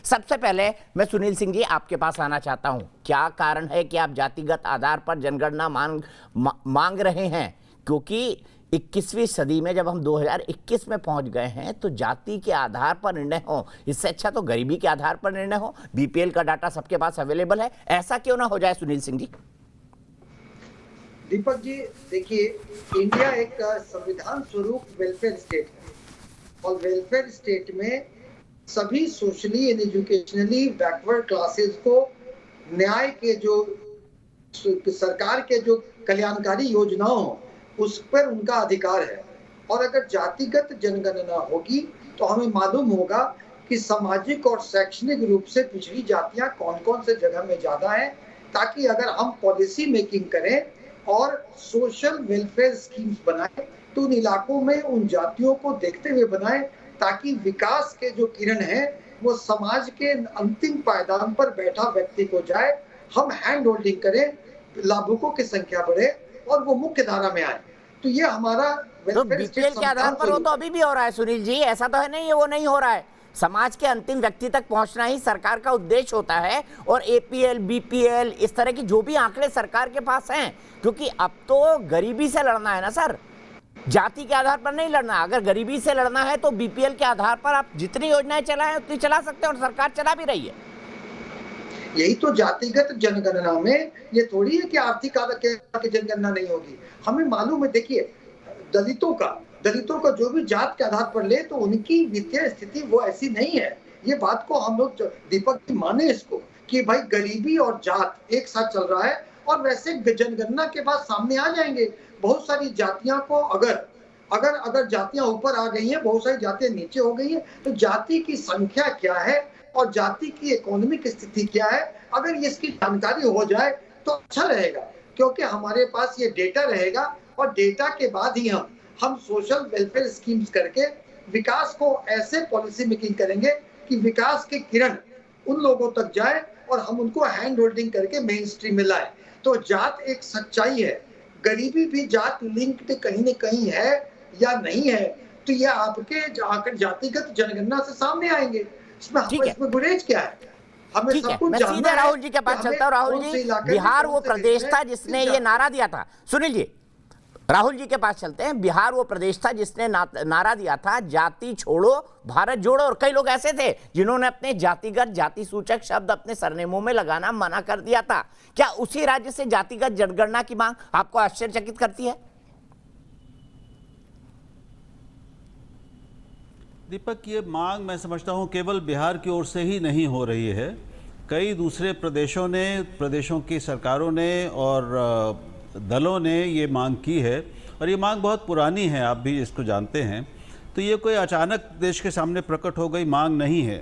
सबसे पहले मैं सुनील सिंह जी आपके पास आना चाहता हूं। क्या कारण है कि आप जातिगत आधार पर जनगणना मांग रहे हैं? क्योंकि 21वीं सदी में जब हम 2021 में पहुंच गए हैं तो जाति के आधार पर निर्णय हो, इससे अच्छा तो गरीबी के आधार पर निर्णय हो। बीपीएल का डाटा सबके पास अवेलेबल है, ऐसा क्यों ना हो जाए सुनील सिंह जी? दीपक जी, देखिए, इंडिया एक संविधान स्वरूप वेलफेयर स्टेट है और वेलफेयर स्टेट में सभी socially and educationally backward classes को न्याय के जो सरकार के जो कल्याणकारी योजनाओं उस पर उनका अधिकार है। और अगर जातिगत जनगणना होगी तो हमें मालूम होगा कि सामाजिक और शैक्षणिक रूप से पिछड़ी जातियां कौन कौन से जगह में ज्यादा है, ताकि अगर हम पॉलिसी मेकिंग करें और सोशल वेलफेयर स्कीम्स बनाएं तो उन इलाकों में उन जातियों को देखते हुए बनाएं, ताकि विकास के जो किरण है वो समाज के अंतिम पायदान पर बैठा व्यक्ति को जाए। हम हैंड होल्डिंग करें, लाभुकों की संख्या बढ़े और वो मुख्य धारा में आए। तो ये हमारा तो बीपीएल के आधार पर वो तो अभी भी हो रहा है सुनील जी, ऐसा तो है नहीं है वो नहीं हो रहा है। समाज के अंतिम व्यक्ति तक पहुंचना ही सरकार का उद्देश्य होता है। और एपीएल, बीपीएल, इस तरह की जो भी आंकड़े सरकार के पास हैं, क्योंकि अब तो गरीबी से लड़ना है ना सर, जाति के आधार पर नहीं लड़ना। अगर गरीबी से लड़ना है तो बीपीएल के आधार पर आप जितनी योजनाएं चलाएं उतनी चला सकते हैं, और सरकार चला भी रही है। यही तो जातिगत जनगणना में ये थोड़ी है कि आर्थिक आधार की जनगणना नहीं होगी। हमें मालूम है, देखिए, दलितों का जो भी जात के आधार पर ले तो उनकी वित्तीय स्थिति वो ऐसी नहीं है। ये बात को हम लोग दीपक जी माने इसको कि भाई गरीबी और जात एक साथ चल रहा है, और वैसे जनगणना के बाद सामने आ जाएंगे बहुत सारी जातियां को। अगर जातियां ऊपर आ गई हैं, बहुत सारी जातियां नीचे हो गई हैं, तो जाति की संख्या क्या है और जाति की इकोनॉमिक स्थिति क्या है, अगर इसकी जानकारी हो जाए तो अच्छा रहेगा, क्योंकि हमारे पास ये डेटा रहेगा और डेटा के बाद ही हम सोशल वेलफेयर स्कीम्स करके विकास को ऐसे पॉलिसी मेकिंग करेंगे कि विकास की किरण उन लोगों तक जाए और हम उनको हैंड होल्डिंग करके मेन स्ट्रीम में लाए। तो जात एक सच्चाई है, गरीबी भी जात लिंक्ड कहीं न कहीं है या नहीं है, तो ये आपके जातिगत जनगणना से सामने आएंगे। इसमें गुरेज क्या है? हमें ठीक सब है, कुछ मैं सीधे राहुल जी के पास चलता हूँ। राहुल जी, बिहार वो प्रदेश था जिसने ये नारा दिया था। सुनील जी, राहुल जी के पास चलते हैं। बिहार वो प्रदेश था जिसने नारा दिया था, जाति छोड़ो भारत जोड़ो। और कई लोग ऐसे थे जिन्होंने अपने जातिगत, जाति सूचक शब्द अपने सरनेमों में लगाना मना कर दिया था। क्या उसी राज्य से जातिगत जनगणना की मांग आपको आश्चर्यचकित करती है? दीपक, ये मांग मैं समझता हूँ केवल बिहार की ओर से ही नहीं हो रही है। कई दूसरे प्रदेशों की सरकारों ने और दलों ने ये मांग की है, और ये मांग बहुत पुरानी है, आप भी इसको जानते हैं। तो ये कोई अचानक देश के सामने प्रकट हो गई मांग नहीं है।